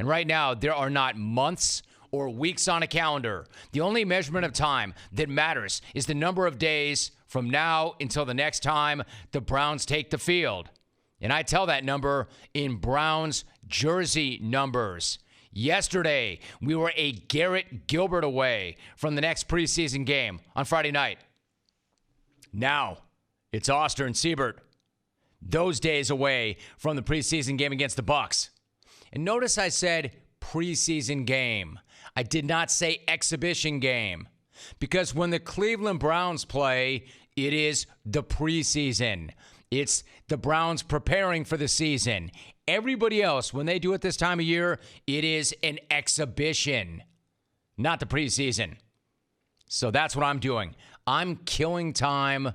And right now, there are not months or weeks on a calendar. The only measurement of time that matters is the number of days from now until the next time the Browns take the field. And I tell that number in Browns jersey numbers. Yesterday, we were a Garrett Gilbert away from the next preseason game on Friday night. Now, it's Oster and Siebert. Those days away from the preseason game against the Bucs. And notice I said preseason game. I did not say exhibition game. Because when the Cleveland Browns play, it is the preseason. It's the Browns preparing for the season. Everybody else, when they do it this time of year, it is an exhibition, not the preseason. So that's what I'm doing. I'm killing time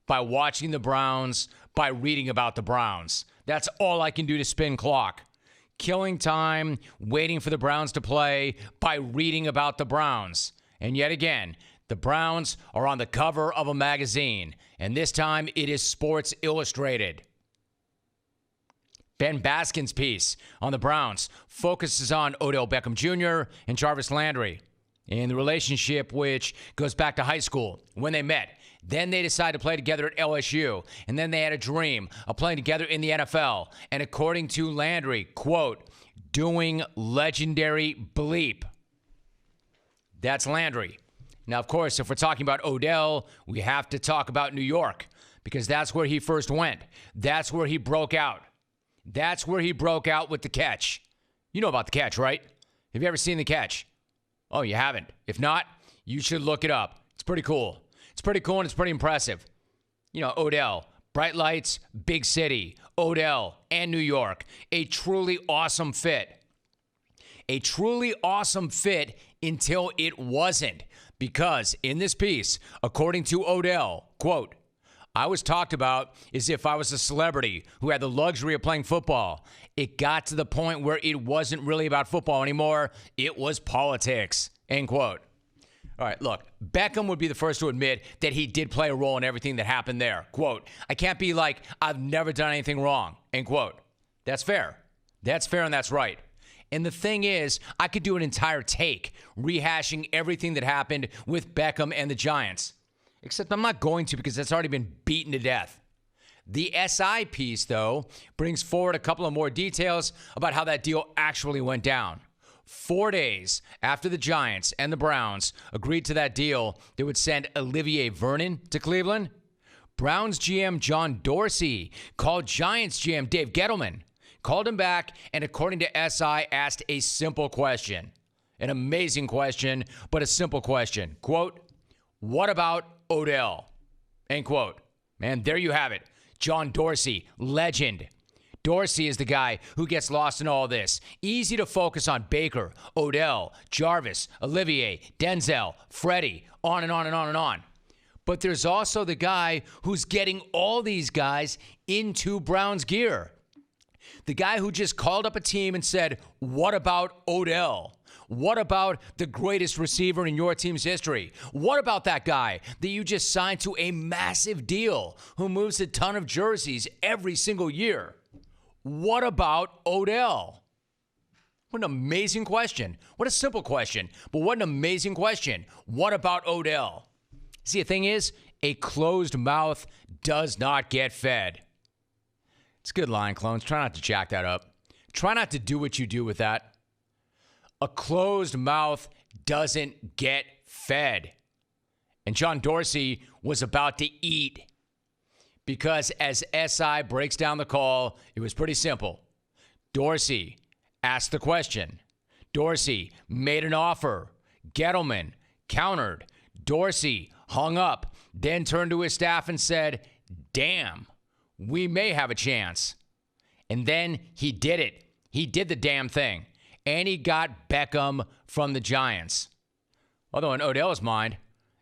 by watching the Browns, by reading about the Browns. That's all I can do to spin clock. Killing time, waiting for the Browns to play by reading about the Browns. And yet again, the Browns are on the cover of a magazine, and this time it is Sports Illustrated. Ben Baskin's piece on the Browns focuses on Odell Beckham Jr. and Jarvis Landry and the relationship which goes back to high school when they met. Then they decided to play together at LSU, and then they had a dream of playing together in the NFL. And according to Landry, quote, doing legendary bleep. That's Landry. Now, of course, if we're talking about Odell, we have to talk about New York because that's where he first went. That's where he broke out. That's where he broke out with the catch. You know about the catch, right? Have you ever seen the catch? Oh, you haven't. If not, you should look it up. It's pretty cool. It's pretty cool and it's pretty impressive. You know, Odell, bright lights, big city, Odell, and New York. A truly awesome fit. A truly awesome fit until it wasn't. Because in this piece, according to Odell, quote, I was talked about as if I was a celebrity who had the luxury of playing football. It got to the point where it wasn't really about football anymore. It was politics, end quote. All right, look, Beckham would be the first to admit that he did play a role in everything that happened there. Quote, I can't be like, I've never done anything wrong, end quote. That's fair. That's fair and that's right. And the thing is, I could do an entire take rehashing everything that happened with Beckham and the Giants. Except I'm not going to because that's already been beaten to death. The SI piece, though, brings forward a couple of more details about how that deal actually went down. 4 days after the Giants and the Browns agreed to that deal, they would send Olivier Vernon to Cleveland. Browns GM John Dorsey called Giants GM Dave Gettleman, called him back, and according to SI, asked a simple question. An amazing question, but a simple question. Quote, what about Odell? End quote. And there you have it. John Dorsey, legend. Dorsey is the guy who gets lost in all this. Easy to focus on Baker, Odell, Jarvis, Olivier, Denzel, Freddie, on and on and on and on. But there's also the guy who's getting all these guys into Browns gear. The guy who just called up a team and said, what about Odell? What about the greatest receiver in your team's history? What about that guy that you just signed to a massive deal who moves a ton of jerseys every single year? What about Odell? What an amazing question. What a simple question, but what an amazing question. What about Odell? See, the thing is, a closed mouth does not get fed. It's a good line, clones. Try not to jack that up. Try not to do what you do with that. A closed mouth doesn't get fed. And John Dorsey was about to eat because as SI breaks down the call, it was pretty simple. Dorsey asked the question. Dorsey made an offer. Gettleman countered. Dorsey hung up, then turned to his staff and said, damn, we may have a chance. And then he did it. He did the damn thing. And he got Beckham from the Giants. Although in Odell's mind,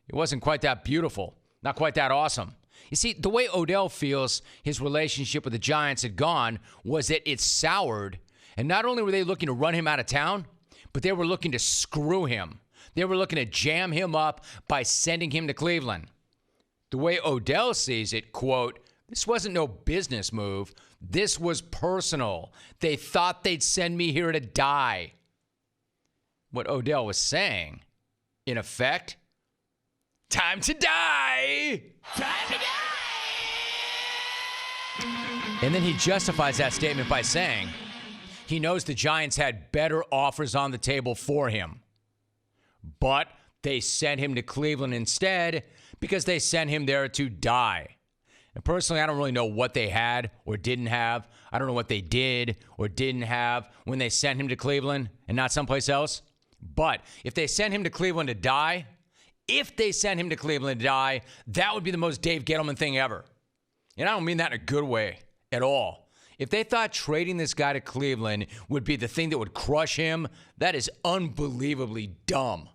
it wasn't quite that beautiful, not quite that awesome. You see, the way Odell feels his relationship with the Giants had gone was that it soured. And not only were they looking to run him out of town, but they were looking to screw him. They were looking to jam him up by sending him to Cleveland. The way Odell sees it, quote, this wasn't no business move. This was personal. They thought they'd send me here to die. What Odell was saying, in effect, time to die! Time to die! And then he justifies that statement by saying he knows the Giants had better offers on the table for him. But they sent him to Cleveland instead because they sent him there to die. And personally, I don't really know what they had or didn't have. I don't know what they did or didn't have when they sent him to Cleveland and not someplace else. But if they sent him to Cleveland to die, that would be the most Dave Gettleman thing ever. And I don't mean that in a good way at all. If they thought trading this guy to Cleveland would be the thing that would crush him, that is unbelievably dumb.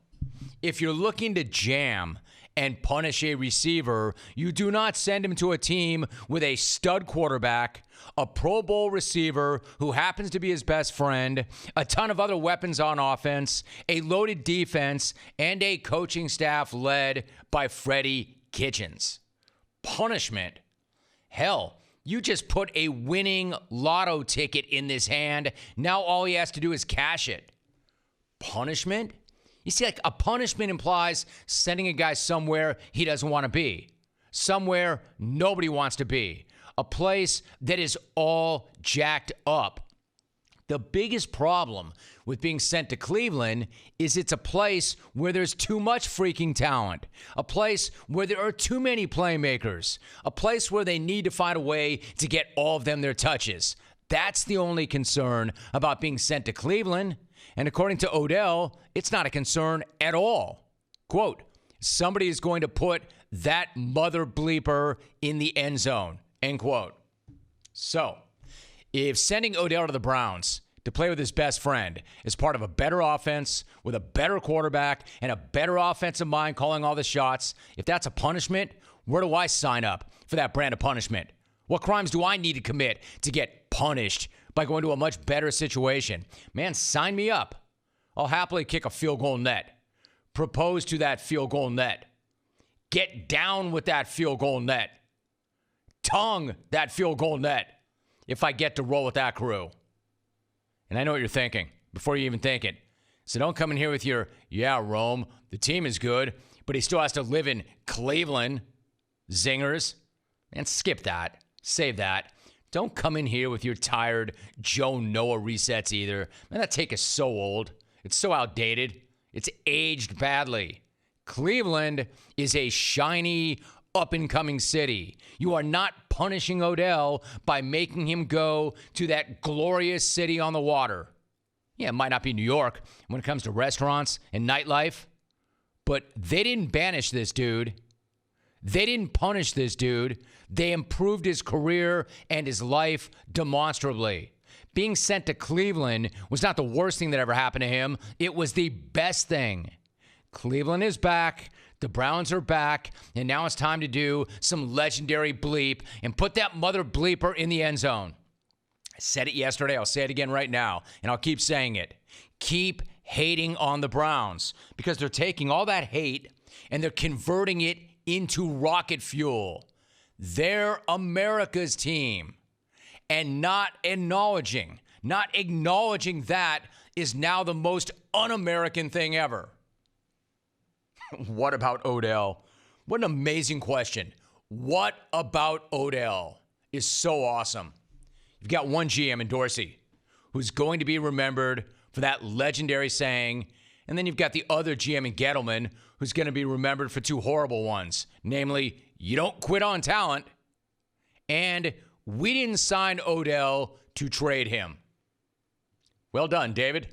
If you're looking to jam and punish a receiver, you do not send him to a team with a stud quarterback, a Pro Bowl receiver who happens to be his best friend, a ton of other weapons on offense, a loaded defense, and a coaching staff led by Freddie Kitchens. Punishment? Hell, you just put a winning lotto ticket in his hand. Now all he has to do is cash it. Punishment? You see, like, a punishment implies sending a guy somewhere he doesn't want to be, somewhere nobody wants to be, a place that is all jacked up. The biggest problem with being sent to Cleveland is it's a place where there's too much freaking talent, a place where there are too many playmakers, a place where they need to find a way to get all of them their touches. That's the only concern about being sent to Cleveland. And according to Odell, it's not a concern at all. Quote, somebody is going to put that mother bleeper in the end zone, end quote. So, if sending Odell to the Browns to play with his best friend is part of a better offense with a better quarterback and a better offensive mind calling all the shots, if that's a punishment, where do I sign up for that brand of punishment? What crimes do I need to commit to get punished by going to a much better situation? Man, sign me up. I'll happily kick a field goal net. Propose to that field goal net. Get down with that field goal net. Tongue that field goal net if I get to roll with that crew. And I know what you're thinking before you even think it. So don't come in here with your, yeah, Rome, the team is good, but he still has to live in Cleveland. Zingers. Man, skip that. Save that. Don't come in here with your tired Joe Noah resets either. Man, that take is so old. It's so outdated. It's aged badly. Cleveland is a shiny, up-and-coming city. You are not punishing Odell by making him go to that glorious city on the water. Yeah, it might not be New York when it comes to restaurants and nightlife, but they didn't banish this dude. They didn't punish this dude. They improved his career and his life demonstrably. Being sent to Cleveland was not the worst thing that ever happened to him. It was the best thing. Cleveland is back. The Browns are back. And now it's time to do some legendary bleep and put that mother bleeper in the end zone. I said it yesterday. I'll say it again right now. And I'll keep saying it. Keep hating on the Browns because they're taking all that hate and they're converting it into rocket fuel. They're America's team. And not acknowledging that is now the most un-American thing ever. What about Odell? What an amazing question. What about Odell is so awesome. You've got one GM in Dorsey who's going to be remembered for that legendary saying, and then you've got the other GM in Gettleman who's going to be remembered for two horrible ones, namely, you don't quit on talent, and we didn't sign Odell to trade him. Well done, David.